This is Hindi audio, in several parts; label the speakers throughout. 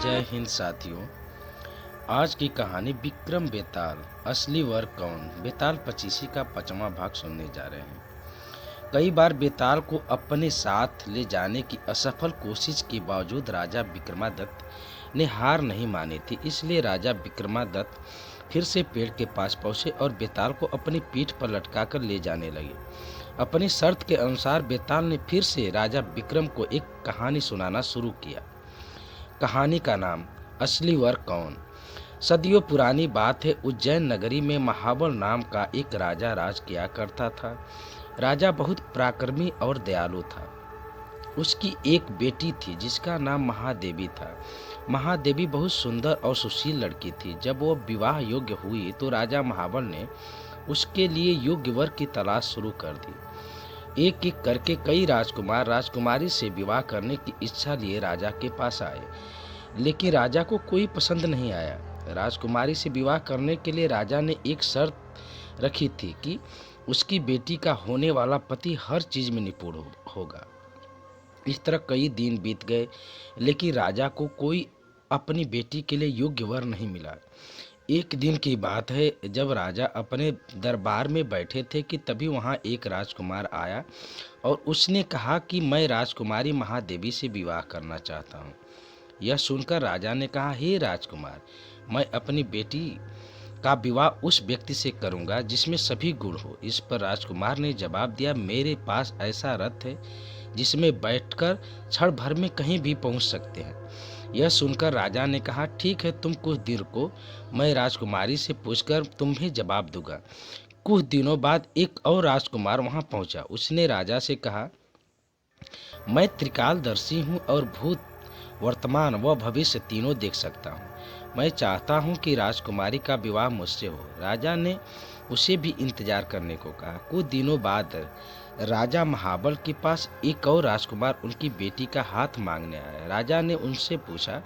Speaker 1: जय हिंद साथियों। आज की कहानी विक्रम बेताल असली वर कौन बेताल पचीसी का 5वां भाग सुनने जा रहे हैं। कई बार बेताल को अपने साथ ले जाने की असफल कोशिश के बावजूद राजा विक्रमादत्त ने हार नहीं मानी थी। इसलिए राजा विक्रमादत्त फिर से पेड़ के पास पहुंचे और बेताल को अपनी पीठ पर लटकाकर ले जाने लगे। अपनी शर्त के अनुसार बेताल ने फिर से राजा विक्रम को एक कहानी सुनाना शुरू किया। कहानी का नाम असली वर कौन। सदियों पुरानी बात है। उज्जैन नगरी में महाबल नाम का एक राजा राज किया करता था। राजा बहुत पराक्रमी और दयालु था। उसकी एक बेटी थी जिसका नाम महादेवी था। महादेवी बहुत सुंदर और सुशील लड़की थी। जब वो विवाह योग्य हुई तो राजा महाबल ने उसके लिए योग्य वर की तलाश शुरू कर दी। एक एक करके कई राजकुमार राजकुमारी से विवाह करने की इच्छा लिए राजा के पास आए, लेकिन राजा को कोई पसंद नहीं आया। राजकुमारी से विवाह करने के लिए राजा ने एक शर्त रखी थी कि उसकी बेटी का होने वाला पति हर चीज में निपुण होगा। इस तरह कई दिन बीत गए, लेकिन राजा को कोई अपनी बेटी के लिए योग्य वर नहीं मिला। एक दिन की बात है, जब राजा अपने दरबार में बैठे थे कि तभी वहां एक राजकुमार आया और उसने कहा कि मैं राजकुमारी महादेवी से विवाह करना चाहता हूँ। यह सुनकर राजा ने कहा, हे राजकुमार, मैं अपनी बेटी का विवाह उस व्यक्ति से करूंगा जिसमें सभी गुण हो। इस पर राजकुमार ने जवाब दिया, मेरे पास ऐसा रथ है जिसमें बैठकर क्षण भर में कहीं भी पहुंच सकते हैं। यह सुनकर राजा ने कहा, ठीक है, तुम कुछ देर को, मैं राजकुमारी से पूछकर तुम्हें जवाब दूंगा। कुछ दिनों बाद एक और राजकुमार वहां पहुंचा। उसने राजा से कहा, मैं त्रिकालदर्शी हूँ और भूत, वर्तमान व भविष्य तीनों देख सकता हूँ। मैं चाहता हूँ कि राजकुमारी का विवाह मुझसे हो। राजा ने उसे भी इंतजार करने को कहा। कुछ दिनों बाद राजा महाबल के पास एक और राजकुमार उनकी बेटी का हाथ मांगने आया। राजा ने उनसे पूछा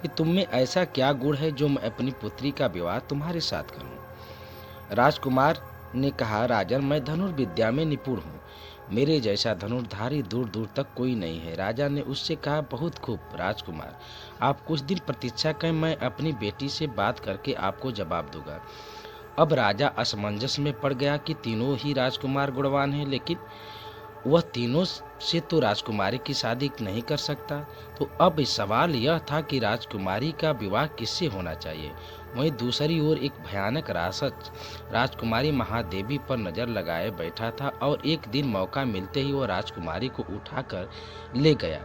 Speaker 1: कि तुम में ऐसा क्या गुण है जो मैं अपनी पुत्री का विवाह तुम्हारे साथ करूं। राजकुमार ने कहा, राजन, मैं धनुर्विद्या में निपुण हूँ। मेरे जैसा धनुर्धारी दूर दूर तक कोई नहीं है। राजा ने उससे कहा, बहुत खूब राजकुमार, आप कुछ दिन प्रतीक्षा करें, मैं अपनी बेटी से बात करके आपको जवाब दूंगा। अब राजा असमंजस में पड़ गया कि तीनों ही राजकुमार गुणवान हैं, लेकिन वह तीनों से तो राजकुमारी की शादी नहीं कर सकता। तो अब सवाल यह था कि राजकुमारी का विवाह किससे होना चाहिए। वहीं दूसरी ओर एक भयानक राक्षस राजकुमारी महादेवी पर नजर लगाए बैठा था और एक दिन मौका मिलते ही वह राजकुमारी को उठाकर ले गया।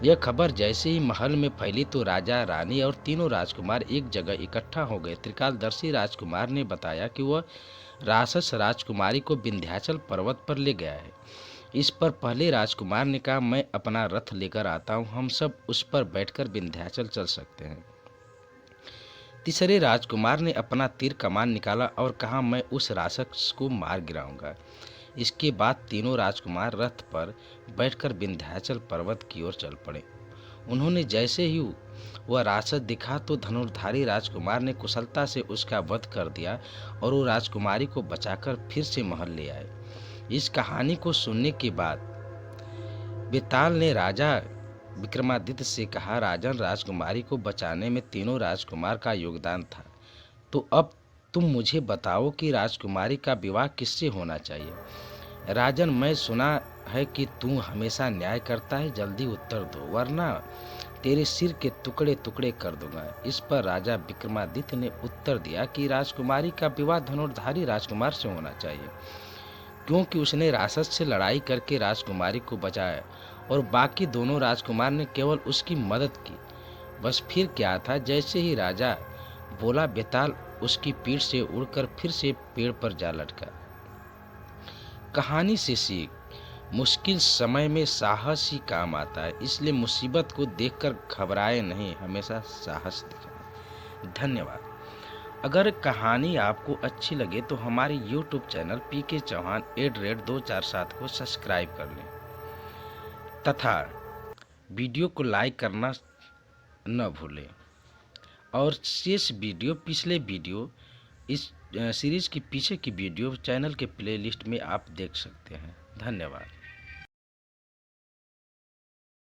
Speaker 1: यह खबर जैसे ही महल में फैली तो राजा, रानी और तीनों राजकुमार एक जगह इकट्ठा हो गए। त्रिकालदर्शी राजकुमार ने बताया कि वह राक्षस राजकुमारी को विंध्याचल पर्वत पर ले गया है। इस पर पहले राजकुमार ने कहा, मैं अपना रथ लेकर आता हूँ, हम सब उस पर बैठकर विंध्याचल चल सकते हैं। तीसरे राजकुमार ने अपना तीर कमान निकाला और कहा, मैं उस राक्षस को मार गिराऊंगा। इसके बाद तीनों राजकुमार रथ पर बैठकर विंध्याचल पर्वत की ओर चल पड़े। उन्होंने जैसे ही वह राक्षस दिखा तो धनुर्धारी राजकुमार ने कुशलता से उसका वध कर दिया और वो राजकुमारी को बचाकर फिर से महल ले आए। इस कहानी को सुनने के बाद बेताल ने राजा विक्रमादित्य से कहा, राजन, राजकुमारी को बचाने में तीनों राजकुमार का योगदान था। तो अब तुम मुझे बताओ कि राजकुमारी का विवाह किससे होना चाहिए। राजन, मैं सुना है कि तू हमेशा न्याय करता है, जल्दी उत्तर दो वरना तेरे सिर के टुकड़े टुकड़े कर दूंगा। इस पर राजा विक्रमादित्य ने उत्तर दिया कि राजकुमारी का विवाह धनुर्धारी राजकुमार से होना चाहिए, क्योंकि उसने राक्षस से लड़ाई करके राजकुमारी को बचाया और बाकी दोनों राजकुमार ने केवल उसकी मदद की। बस फिर क्या था, जैसे ही राजा बोला, बेताल उसकी पीठ से उड़कर फिर से पेड़ पर जा लटका। कहानी से सीख, मुश्किल समय में साहस ही काम आता है, इसलिए मुसीबत को देखकर घबराए नहीं, हमेशा साहस दिखाएं। धन्यवाद। अगर कहानी आपको अच्छी लगे तो हमारे YouTube चैनल PK चौहान @247 को सब्सक्राइब कर लें तथा वीडियो को लाइक करना न भूलें। और शेष वीडियो, पिछले वीडियो, इस सीरीज की पीछे की वीडियो चैनल के प्लेलिस्ट में आप देख सकते हैं। धन्यवाद।